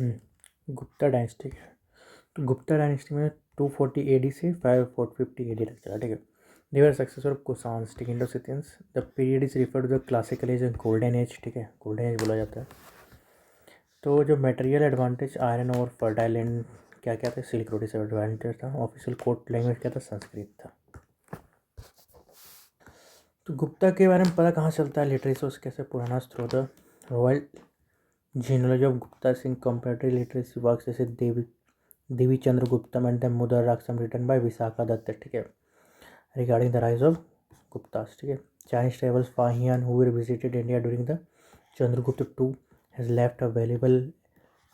Gupta dynasty है। तो Gupta dynasty में 240 AD से 550 AD तक चला, ठीक है। They were successor of Kushans, ठीक है, Indo Scythians. The period is referred to the classical age and golden age, ठीक है, गोल्डन एज बोला जाता है। तो जो मटेरियल एडवांटेज आयरन और फर्टाइल लैंड क्या क्या था, सिल्क रोड से एडवांटेज था। ऑफिशियल कोर्ट लैंग्वेज क्या था, संस्कृत था। तो गुप्ता के बारे में पता कहाँ चलता है, लिटरेरी सोर्स कैसे, पुराना स्रोत, royal genealogy of Gupta Singh, comparative literacy works जैसे Devi Chandra Gupta and the Mudra Rakshasa written by Vishakha Datta, ठीक है, regarding the rise of Guptas, ठीक है। Chinese travels Fahien who visited India during the Chandragupta two has left a valuable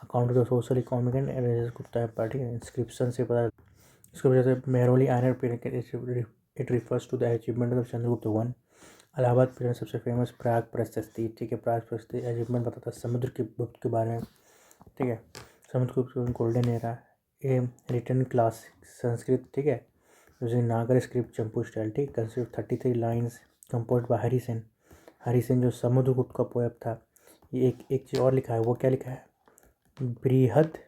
account of the social economic and religious Gupta empire, ठीक है। Inscription से पता, इसकी वजह से Mehrauli iron period it refers to the achievement of Chandragupta one. Allahabad period सबसे famous प्राग प्रशस्ति, ठीक है, प्राग प्रशस्ति अचीवमेंट बताता है समुद्र के गुप्त के बारे में, ठीक है। Samudragupta golden era, a return class Sanskrit, ठीक है, using Nagar script Champu style, ठीक, consist 33 lines compose by Harisen. Harisen जो समुद्रगुप्त का पोएम था। ये एक चीज़ और लिखा है, वो क्या लिखा है, बृहद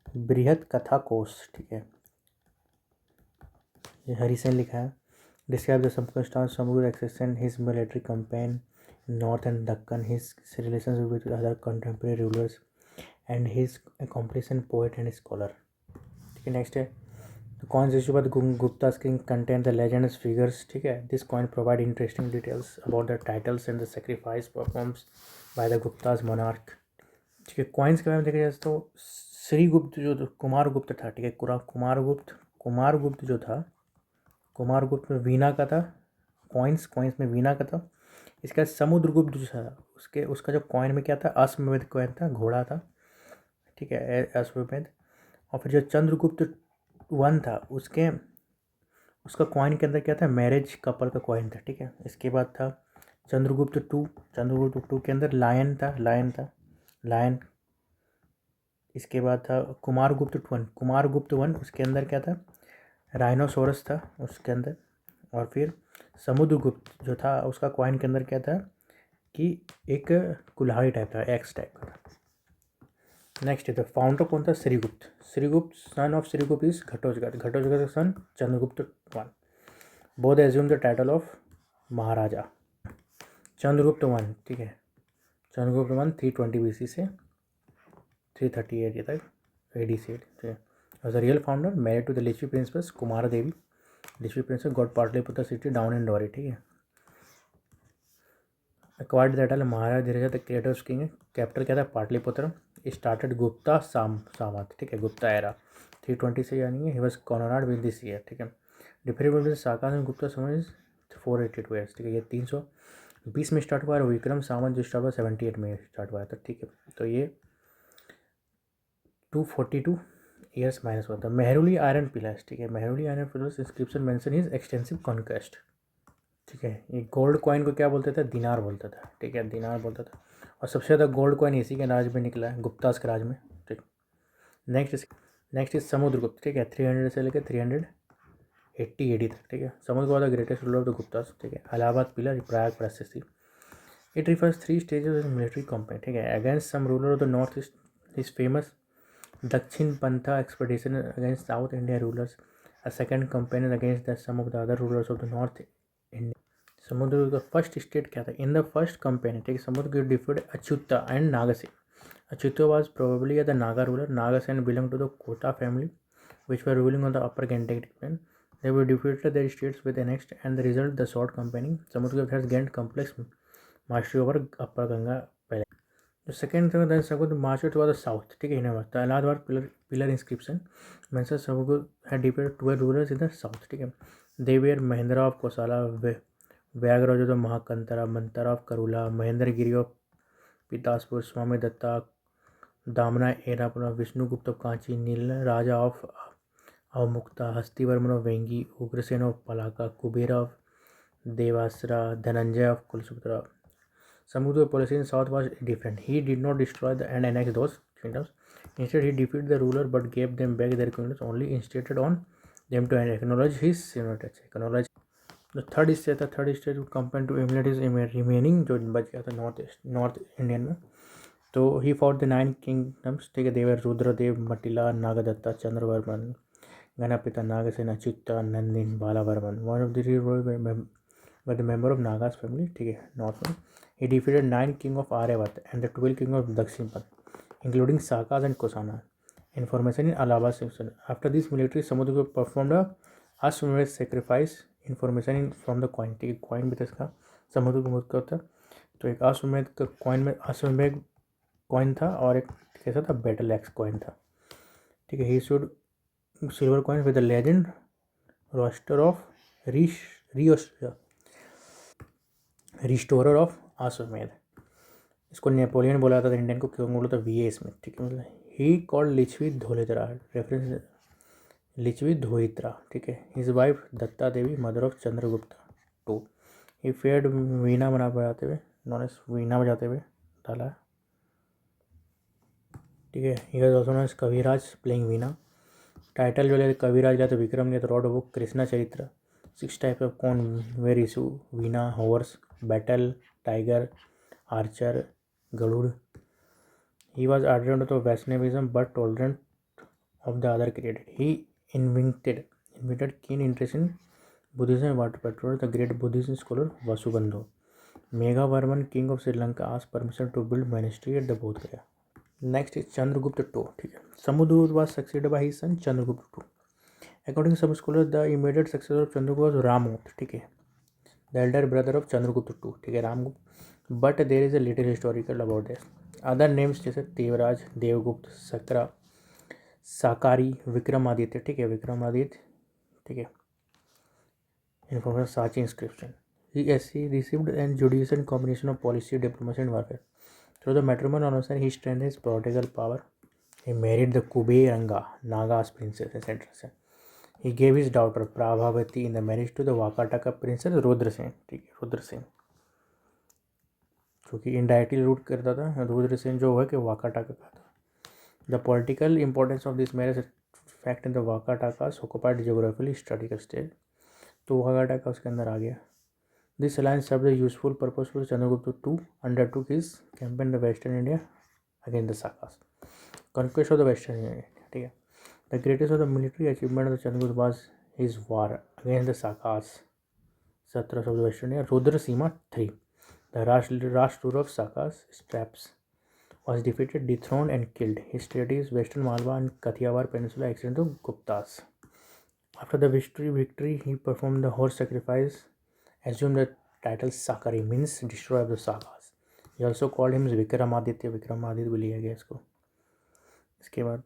बृहद कथा कोश, ठीक है, ये हरिसेन लिखा है। Describe the circumstance Samudra accession his military campaign in north and Deccan, his relations with other contemporary rulers, and his accomplishment poet and scholar, ठीक है। नेक्स्ट है the coins issue by the Gupta king contain the legends figures, ठीक है। This coin provide interesting details about the titles and the sacrifice performs by the Gupta's monarch, ठीक है। Coins के बारे में देखा जाए तो श्रीगुप्त जो कुमारगुप्त था, ठीक है, कुमारगुप्त जो था, कुमारगुप्त में वीना का था, कॉइन्स में वीना का था। इसका समुद्रगुप्त जो था उसका जो कॉइन में क्या था, अश्वमेध कॉइन था, घोड़ा था, ठीक है, अश्वमेध। और फिर जो चंद्रगुप्त वन था उसका कॉइन के अंदर क्या था, मैरिज कपल का कॉइन था, ठीक है। इसके बाद था चंद्रगुप्त टू के अंदर लायन था, लायन। इसके बाद था कुमारगुप्त वन, उसके अंदर क्या था, राइनोसोरस था उसके अंदर। और फिर समुद्रगुप्त जो था उसका कॉइन के अंदर क्या था कि एक कुल्हाड़ी टाइप था, एक्स टाइप का था। नेक्स्ट है फाउंडर कौन था, Srigupta son of Srigupta is Ghatotkacha का son Chandragupta one. Both assume the title of Maharaja. Chandragupta one, ठीक है, चंद्रगुप्त वन 320 BC से 330 AD तक, AD से, ठीक है। As a real founder, married to the Lichvi princess Kumara Devi, Lichchhavi princess got Pataliputra city down in dowry, ठीक है। अक्वायर्ड द टाइटल महाराज धीरे द क्रिएटर्स किंग, कैपिटल क्या था, पाटलिपुत्र। स्टार्टेड गुप्ता सामंत, ठीक है, गुप्ता एरा 320 से, यानी he was cornered with this year, ठीक है। डिफरेंट साका में गुप्ता समझ 482 ईयर्स, ठीक है, ये 320 में स्टार्ट हुआ और विक्रम सामंत जो स्टार्ट हुआ 78 में स्टार्ट हुआ था, ठीक है। तो ये 242 ईयर्स माइनस हुआ था। मेहरुली आयरन पिलर्स, ठीक है, Mehrauli iron pillars inscription mention his extensive conquest, ठीक है। ये गोल्ड कॉइन को क्या बोलते थे, दिनार बोलता था, ठीक है, दिनार बोलता था। और सबसे ज़्यादा गोल्ड कॉइन इसी के राज में निकला है, गुप्तास के राज में, ठीक। नेक्स्ट इज समुद्रगुप्त, ठीक है, 300 से लेकर 380 AD तक, ठीक है। Samudragupta the greatest ruler of the Guptas, ठीक है। Allahabad pillar, Prayag Prashasti. It refers 3 stages of military campaign, ठीक है। Against some ruler of the north east is famous Dakshinapatha expedition against south India rulers, a second campaign against the some of the other rulers of the north India. Samudra का first state क्या था, in the first campaign, ठीक है, Samudra defeated Achyuta and Nagasen. Achyuta was probably the Naga ruler, Nagasen belong to the Kota family which were ruling on the upper Gangetic plain. They were defeated their states with annexed, and the result the short campaigning. Samudragupta has gained complex mastery over upper Ganga palace. The second thing then Samudragupta marched toward the south, ठीक है, इन्हें बता Allahabad pillar inscription mentions Samudragupta had defeated 12 rulers in the south, ठीक है। They were Mahendra of Kosala, Vyaghraja of Mahakantara, Mantaraja of Kurala, Mahendra Giri of Pishtapura, Swami Datta Damana Erandapalla, Vishnugupta of Kanchi, Nila Raja of Avamukta, Hastivarman of Vengi, Ugrasena of Palakka, Kubera of Devarashtra, Dhananjaya of Kusthalapura. Samudra policy in south was different. He did not destroy and annex those kingdoms. Instead, he defeated the ruler but gave them back their kingdoms, only insisted on them to acknowledge his sovereignty. The third stage compare to एमिलिट is remaining, जो बच गया था north Indian में, तो ही for the 9 kingdoms, ठीक है, देवर Rudradeva, Matila, Nagadatta, Chandravarman, Ganapati, Nagasena, Achyuta, Nandin, Balavarman, one of the member of Nagas family, ठीक है, नॉर्थ में. He defeated 9 king of Aryavarta and the 12 king of Dakshinapatha, including Sakas and Kushanas. Information in Allahabad section. After this military, Samudra performed a Ashwamedh sacrifice. Information in from the coin. ठीक है, coin भी था इसका, समुद्रगुप्त का होता है. तो एक अश्वमेध का कॉइन में अश्वमेध कॉइन था और एक कैसा था, बैटल एक्स कॉइन था. ठीक है, he should silver coin with the legend roster of restorer of Ashwamedha. इसको नेपोलियन बोला था इंडियन को, क्यों बोला था वी स्मिथ. ठीक है, मतलब he called Lichchhavi Dauhitra, reference Lichchhavi Dauhitra. ठीक है, his wife Datta Devi, mother of Chandragupta two. He fared वीणा बजाते हुए, नॉन एज वीणा बजाते हुए डाला है. ठीक है, he was also known as Kaviraj playing veena. Title जो ले कविराज लिया तो विक्रम लिया तो rod book Krishna Charitra. 6 type of coin were issue, veena, horse, battle, tiger, archer, Garuda. He was adherent to Vaishnavism but tolerant of the other creed. He invented keen interest in Buddhism and water patrolled the great Buddhist scholar Vasubandhu. Meghavarman, king of Sri Lanka, asked permission to build monastery at the Bodh Gaya. Next is Chandragupta II. ठीक है, Samudra was succeeded by his son Chandragupta II. According to some scholars, the immediate successor of Chandragupta was Ramgupta. ठीक है, the elder brother of Chandragupta II. ठीक है, Ramgupta. But there is a little historical about this. Other names जैसे देवराज, देवगुप्त, सकरा, साकारी, विक्रमादित्य. ठीक है, विक्रमादित्य. ठीक है, information साची inscription. he received an judicial combination of policy, diplomacy and warfare. Through the matrimonial announcement, he strengthened his political power. He married the Kuberanga, Naga's princess, etc. He gave his daughter Prabhavati in the marriage to the Vakataka princess Rudrasen. ठीक है, रुद्रसेन, जो कि indirectly root करता था. रुद्रसेन जो है कि वाकाटाका का था. The political importance of this marriage fact in the Vakatakas occupied geographically statical stage. तो वाकाटाका उसके अंदर आ गया. This alliance serve the useful purpose for Chandragupta to undertook his campaign the western India against the Sakas. Conquest of the western India. ठीक है, the greatest of the military achievement of Chandragupta was his war against the Sakas, 17 of the western India, Rudrasimha 3. The last ruler of Sakas, Straps, was defeated, dethroned, and killed. His territories, Western Malwa and Kathiawar Peninsula, extended to Guptas. After the victory, he performed the horse sacrifice, assumed the title Sakari, means destroyer of the Sakas. He also called him Vikramaditya. Vikramaditya भी लिया गया इसको. इसके बाद,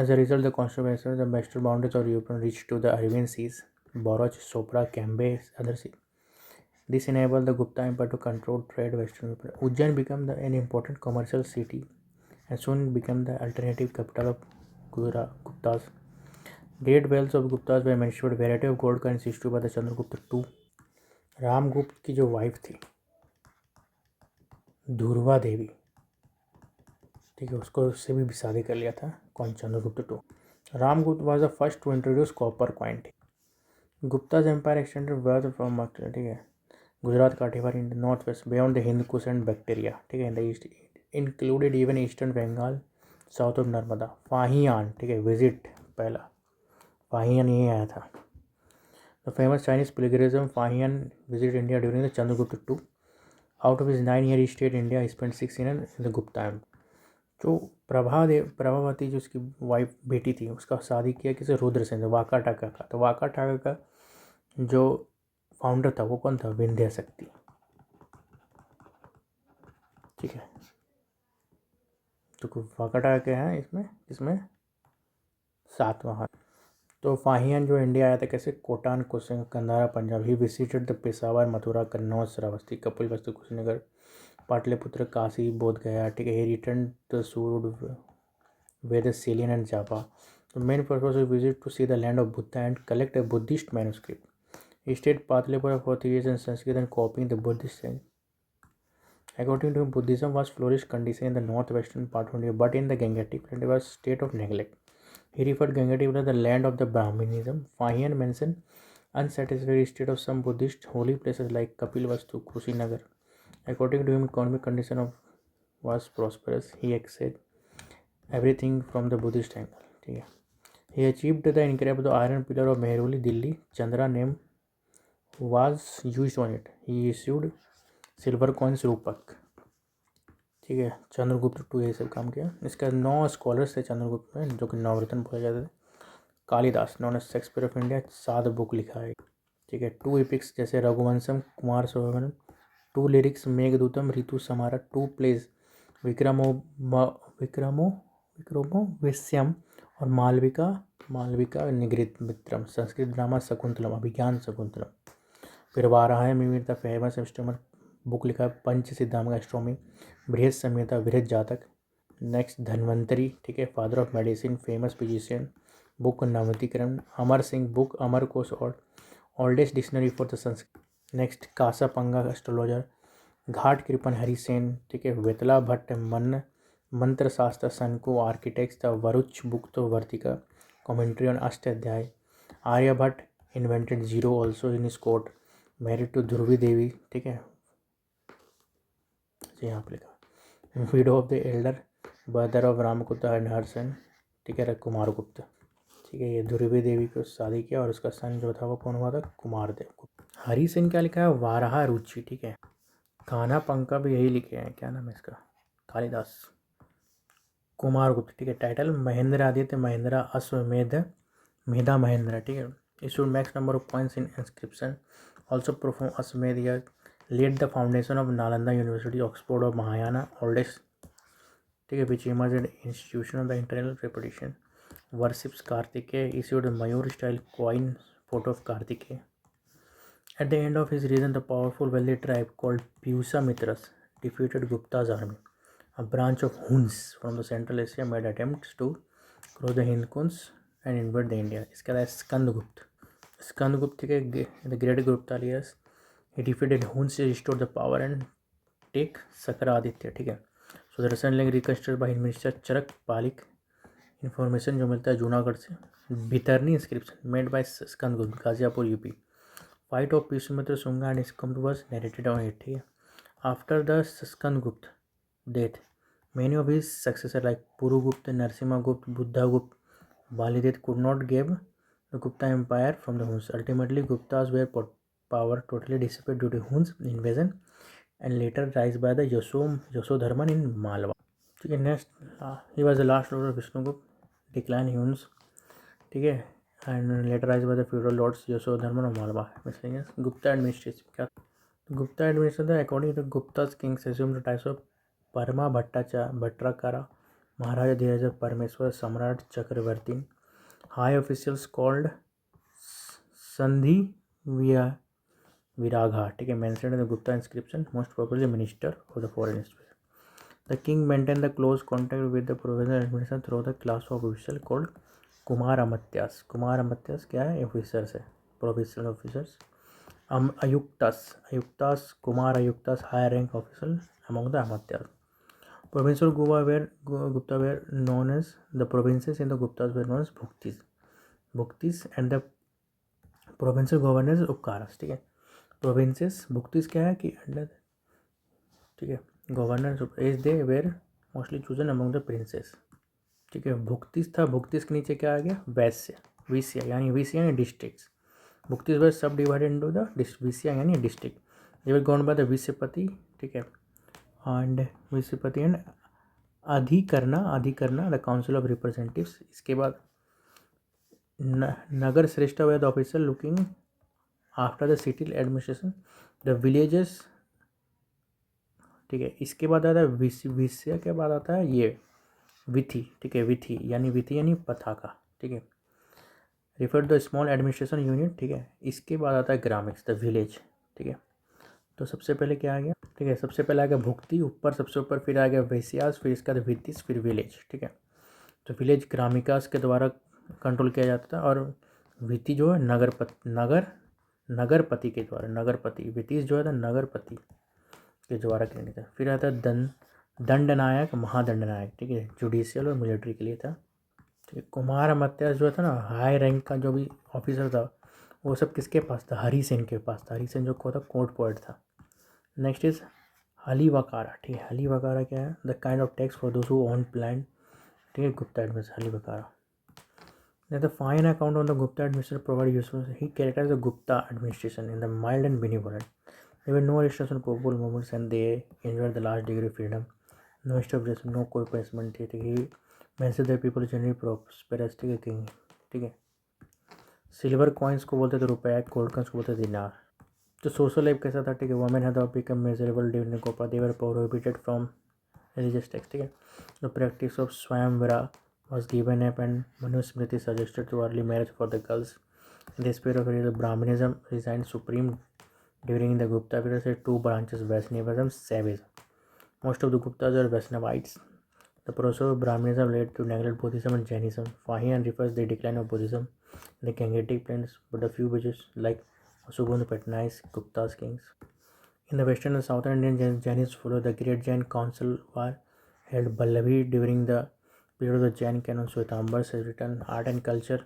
as a result, the constitution, the western boundaries of Europe reached to the Arabian Seas, Boroch, Sopra, Cambay, other seas. This enabled the Gupta Empire to control trade western Europe. Ujjain became an important commercial city and soon became the alternative capital of Guptas. Great wealth of Guptas were managed. Variety of gold coins issued by the Chandragupta II. Ramagupta की जो wife थी धुरवा देवी, ठीक है, उसको उससे भी शादी कर लिया था. कौन, Chandragupta II. Ramagupta was the first to introduce copper coin. Gupta's empire extended west from, ठीक है, Gujarat, Kathiawar, in north west, beyond the Hindu Kush and Bactria. ठीक है, in the east included even eastern Bengal, south of Narmada. Fahien, ठीक है, विजिट पहला फाहियान यही आया था. The famous Chinese pilgrims Fahien visit India during the Chandragupta II. Out of his 9 year state India, he spend 6 year in the Gupta. जो प्रभावती जो उसकी wife बेटी थी, उसका शादी किया किसी रुद्रसेन से, वाकाटाका का. तो वाकाटाका का जो फाउंडर था वो कौन था, विंध्य शक्ति. ठीक है, तो वाकाटाका क्या है इसमें 7वां हाथ. तो फाहियान जो इंडिया आया था कैसे, कोटान, कुशिन, Gandhara, Punjab. He visited the Peshawar, Mathura, Kannauj, Shravasti, Kapilavastu, Kushinagar, Pataliputra, Kashi, Bodh Gaya. ठीक है, ही रिटर्न द सूड वेद, Ceylon and Java. The main purpose of visit to see the land of Buddha and collect a Buddhist manuscript. He stayed Pataliputra for 3 years in Sanskrit and copying the Buddhist saying. According to him, Buddhism was flourished condition in the northwestern part of India, but in the Gangetic land it was state of neglect. He referred Gangetic as the land of the Brahminism. Fahian mentioned unsatisfactory state of some Buddhist holy places like Kapilvastu, Kushinagar. According to him, economic condition of was prosperous. He accepted everything from the Buddhist angle. ठीक है. He achieved the incredible iron pillar of Mehruli, Delhi. Chandra name was used on it. He issued silver coins रूपक. ठीक है. Chandragupta to ये सब काम किया. इसका 9 स्कॉलर्स थे चंद्रगुप्त में जो कि नवरत्न बोले जाते थे. Kalidasa known as Shakespeare of India 7 book लिखा है. ठीक है. 2 एपिक्स जैसे Raghuvamsham, Kumarasambhavam, 2 lyrics Meghadutam, Ritu Samhara, 2 plays Vikramorvashiyam और Malavikagnimitram. Sanskrit drama Shakuntalam, Abhijnana Shakuntalam. फिर वाराह में था फेमस एस्ट्रोनॉमर बुक लिखा है पंच सिद्धांत का एस्ट्रोनॉमी. बृहद संहिता, बृहद जातक. नेक्स्ट धन्वंतरी. ठीक है. Father of medicine, famous physician. Book नवतीकरण. अमर सिंह बुक अमर कोश और oldest dictionary for the Sanskrit. Next कासा पंगा एस्ट्रोलॉजर. घाट कृपन हरिसेन. ठीक है. वेतला भट्ट मंत्र शास्त्र सनको आर्किटेक्ट्स. द वरुच बुक तो Vartika commentary on Ashtadhyayi. Aryabhatta invented zero also in his court. Married to Dhruvi Devi. ठीक है. यहाँ पर लिखा widow of the elder brother of Ramagupta and her son. ठीक है. कुमार गुप्त. ठीक है. ये ध्रुवी देवी को शादी किया और उसका सन जो था वो कौन हुआ था? कुमार देव. हरिसेन क्या लिखा है? वाराह रुचि. ठीक है. कान्हा पंका भी यही लिखे हैं. क्या नाम है इसका? कालिदास. कुमार गुप्त. ठीक है. टाइटल महेंद्र आदित्य महेंद्र अश्वमेध मेधा महेंद्र. ठीक है. issued max number of coins in inscription. Also perform Ashwamedh laid the foundation of Nalanda University, Oxford of Mahayana, oldest. ठीक है. which emerged institution of the internal repetition. Worships Kartikeya, issued a Mayur style coin photo of Kartikeya. At the end of his reign, the powerful wealthy tribe called Pyusamithras defeated Gupta's army. A branch of Huns from the Central Asia made attempts to cross the Hindkons and invade the India. इसका था स्कंदगुप्त. स्कंदगुप्त के the great Gupta leaders. He defeated Huns, restored the power and take Sakra-Aditya. ठीक है. So the Russian link reconstructed by minister चरक पालिक. Information जो मिलता है जूनागढ़ से. Bhitari inscription made by Skandagupta, Ghazipur UP. Fight of Pyusamitra Shunga and Iskamd was narrated on it. ठीक है. After the Skandagupta death, many of his successors like Purugupta, Narasimhagupta, Buddhagupta, Balidit could not give the Gupta Empire from the Huns. Ultimately, Guptas were power totally dissipated due to Huns invasion and later rise by the Yasodharman in Malwa. ठीक है. Next he was the last lord of Vishnugupta. Decline Huns. ठीक है. And later rise by the feudal lords Yashodharman और Malwa. Gupta administration. क्या Gupta administration according to Guptas kings assumed the types of Parama भट्टाकारा, महाराजा धीरज, परमेश्वर, सम्राट चक्रवर्ती. High officials called संधि विराघा. ठीक है. Mentioned in the Gupta inscription. Most probably minister of the foreign affairs. The king maintained the close contact with the provincial administration through the class of official called Kumar Amatyas. Kumar Amatyas क्या है? Officers है, provincial officers. Ayuktas Kumar Ayuktas higher rank officer among the Amatyas. Provincial Gupta were known as the provinces in the Guptas were known as Bhuktis and the provincial governors उपकारास. ठीक है. Provinces भुक्तिस क्या है कि under. ठीक है. Governors as they were mostly chosen among the princes. ठीक है. भुक्तिस था. भुक्तिस के नीचे क्या आ गया? वैश्य, विषय यानी विषय यानी डिस्ट्रिक्ट्स. भुक्तिस वर सब डिवाइडेड इनटू द विषय यानी district. They were govern by the vishayapati. ठीक है. And vishayapati and adhikarana the council of representatives. इसके बाद nagar shreshtha were the officer looking after the city administration. The villages. ठीक है. इसके बाद आता है विषय के बाद आता है ये विधि. ठीक है. विधि यानी पताका. ठीक है. Refer the small administration unit. ठीक है. इसके बाद आता है ग्रामिक्स द विलेज. ठीक है. तो सबसे पहले क्या आ गया? ठीक है. सबसे पहले आ गया भुक्ति ऊपर, सबसे ऊपर. फिर आ गया वैश्यास, फिर इसका वित्तीस, फिर विलेज. ठीक है. तो विलेज ग्रामिकास के द्वारा कंट्रोल किया जाता था और वित्ती जो है नगरपति के द्वारा. नगरपति. वित्तीस जो है नगरपति के द्वारा किया था. फिर आता है दंडनायक, महादंडनायक. ठीक है. जुडिशियल और मिलिट्री के लिए था. ठीक है. कुमार अमात्यास जो था ना, हाई रैंक का जो भी ऑफिसर था वो सब किसके पास था? हरिसेन के पास था. हरिसेन जो था कोर्ट पोएट था. नेक्स्ट इज हलीवकारा, ठीक है, हलीवकारा क्या है, the kind of tax for those who own plan, ठीक है, Gupta administration, Halivakara. The fine account on the Gupta administration provided useful. He characterized the Gupta administration in the mild and benevolent. There were no restrictions on popular movements and they enjoyed the large degree of freedom. No establishment, no कोई punishment थी. He mentioned that people generally prosperous, ठीक है, king, ठीक है. Silver coins को बोलते थे रुपया, गोल्ड कॉइन्स को बोलते थे दिनार. तो सोशल लाइफ कैसा था, ठीक है, women had become measurable during Gopa, they were prohibited from religious text, ठीक है. The practice of Swayamvara was given up and Manusmriti suggested to early marriage for the girls. In the spirit of it, Brahmanism resigned supreme during the Gupta period. There are two branches, Vaishnavism and Saivism. Most of the Guptas are Vaishnavites. The process of Brahmanism led to neglect Buddhism and Jainism. Fahian refers the decline of Buddhism in the Gangetic plains, but a few villages like Subund patronized Gupta's kings. In the western and southern Indian Jainism followed the great Jain council war held Vallabhi during the period of the Jain canon. Shwetambar has written art and culture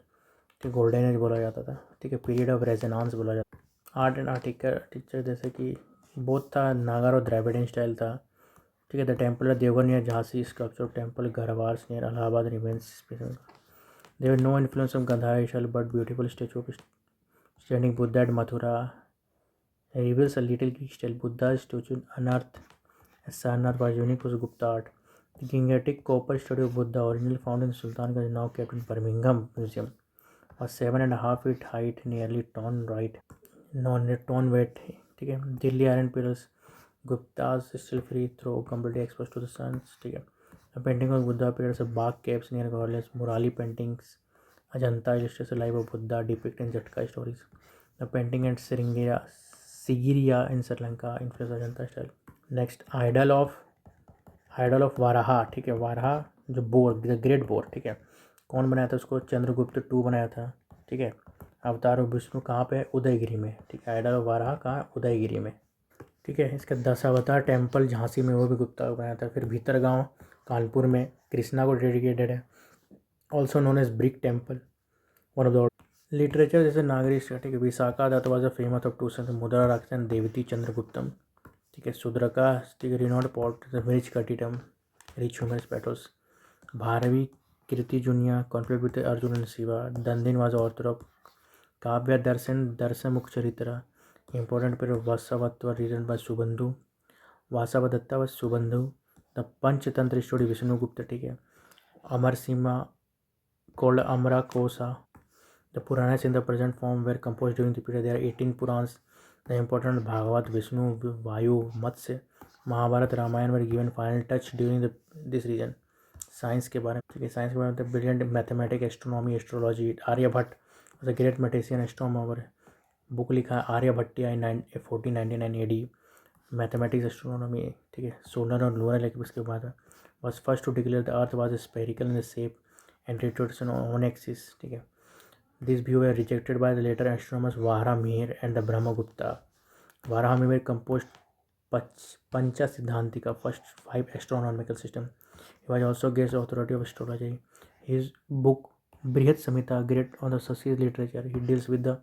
के golden age बोला जाता था, ठीक है, period of resonance बोला जाता. Art and article जैसे कि बोथ था, नागर और द्रविडियन स्टाइल था, ठीक है. The temple of Deogarh near Jhansi, sculpture temple Garhwa near Allahabad remains. There no influence of Gandhara style but beautiful statue of standing Buddha at Mathura reveals a little Greek style. Buddha's statue unearthed at Sarnath was unique to Gupta art. The gigantic copper statue of Buddha, originally found in Sultanganj, now kept in Birmingham Museum, was 7.5 feet height, nearly ton weight. ठीक है. Delhi iron pillars, Gupta's still free throw completely exposed to the sun, ठीक है. A painting of Buddha appears at Bagh Caves near Gwalior. Murali paintings, Ajanta illustrates the life of Buddha depicted in Jatka stories. The painting at Sigiriya in Sri Lanka influenced Ajanta style. Next idol of Varaha, ठीक है. वाराहा जो bore, the great bore, ठीक है, कौन बनाया था उसको, Chandragupta to बनाया था, ठीक है. अवतार ऑफ विष्णु कहाँ पे है, उदयगिरी में, ठीक है. आइडल ऑफ वाराहा कहाँ, उदयगिरी में, ठीक है. इसका 10 अवतार टेम्पल झांसी में, वो भी गुप्ता बनाया था. फिर भीतरगांव कानपुर में कृष्णा को डेडिकेटेड है, also known as brick temple, one of the. Literature जैसे नागरी, ठीक है. Vishakhadatta was a famous of two sons, Mudra Rakshasa Devti चंद्रगुप्तम, ठीक है. सुद्रका, ठीक है, रिनोड पॉट मिर्च कटिटम, rich humorous battles. Bharavi Kiratarjuniya conflict with Arjun and Shiva. Dandin was author of Kavyadarsha मुख चरित्र. इंपॉर्टेंट पीरियड वासवत्व रीजन बाय सुबंधु, वासवदत्ता व सुबंधु. द पंचतंत्र स्टोरी विष्णुगुप्त, ठीक है. Amar Simha called Amra Kosa. The Puranas in the present form were composed during the period. There are 18 Purans. The important Bhagavad, Vishnu, Vayu, Matsya, Mahabharata, Ramayana were given final touch during this region. Science के बारे में, ठीक है. Science के बारे में brilliant mathematic, astronomy, astrology. Aryabhata was a great mathematician, astronomer. Book लिखा है Aryabhatiya in 1499 AD. Mathematics, astronomy, ठीक है. सोलर और लोअर लेकिन उसके बाद was first to declare the earth was spherical in the shape and rotation on axis, ठीक है. This view were rejected by the later astronomers Varahamihir and the Brahmagupta. Varahamihir composed Pancha Siddhantika, first 5 astronomical system. He was also guest authority of astrology. His book Brihat Samhita, great on the Sasya literature. He deals with the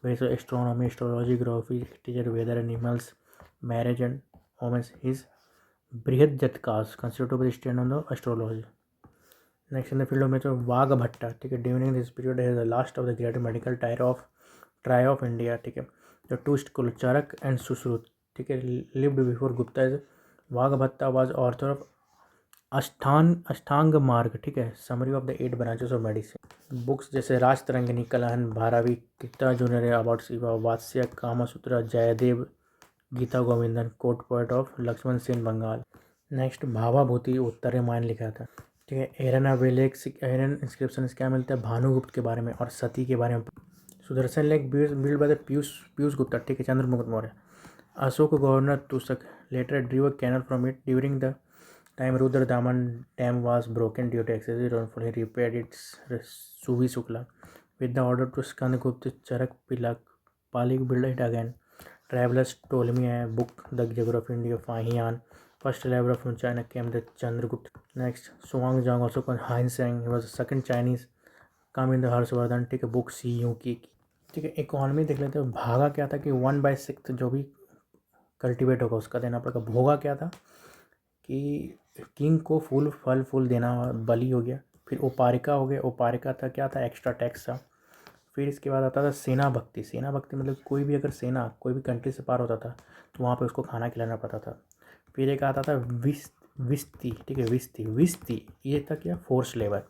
various astronomy, astrology, geography, teacher, weather, animals, marriage and omens. His Brihat Jatkas considered to be the stand on the astrology. Next in the field of method Vagbhata, ठीक है. During this period is the last of the great medical try of India, ठीक है. The two school Charak and Sushruta, ठीक है, lived before Gupta. Is Vagbhata was author of Ashtanga Marg, ठीक है. Summary of the 8 branches of medicine. Books जैसे Raj Tarangini, Kalhan, Bharavi, Gita junior about Shiva, Vatsya, Kamasutra, Jayadev, Gita Govindan, court poet of Lakshman Sen Bengal. Next Bhavabhuti Uttar Ramayan लिखा था, ठीक है. एरन इंस्क्रिप्शन क्या मिलता है, भानुगुप्त के बारे में और सती के बारे में. Sudarshan lake build by the Piyush Gupta, ठीक है, Chandragupta Maurya. Ashoka governor Tushaspha later drew a canal from it during the time Rudradaman dam was broken due to excessive rainfall. He repaired its सुवी शुक्ला with the order to Skandagupta चरक पाली build it again. Travellers Ptolemy है book the geography India Fahien. First labor from China came the Chandragupta. Next, Xuanzang, also called Hainseng, he was the second Chinese come in the Harshvardhan, ठीक है. Book C you की, ठीक है. Economy देख लेते हैं. भागा क्या था कि 1/6 जो भी कल्टिवेट होगा उसका देना पड़ेगा। भोगा क्या था कि किंग को फूल फल फूल देना बलि हो गया। फिर उपारिका हो गया, उपारिका था क्या था, एक्स्ट्रा टैक्स था। फिर इसके बाद आता था सेना भक्ति। सेना भक्ति मतलब कोई भी अगर सेना कोई भी कंट्री से पार होता था तो वहाँ पे उसको खाना खिलाना पड़ता था। फिर एक आता था विस्ती, ठीक है, विस्ती ये था क्या, फोर्स लेबर।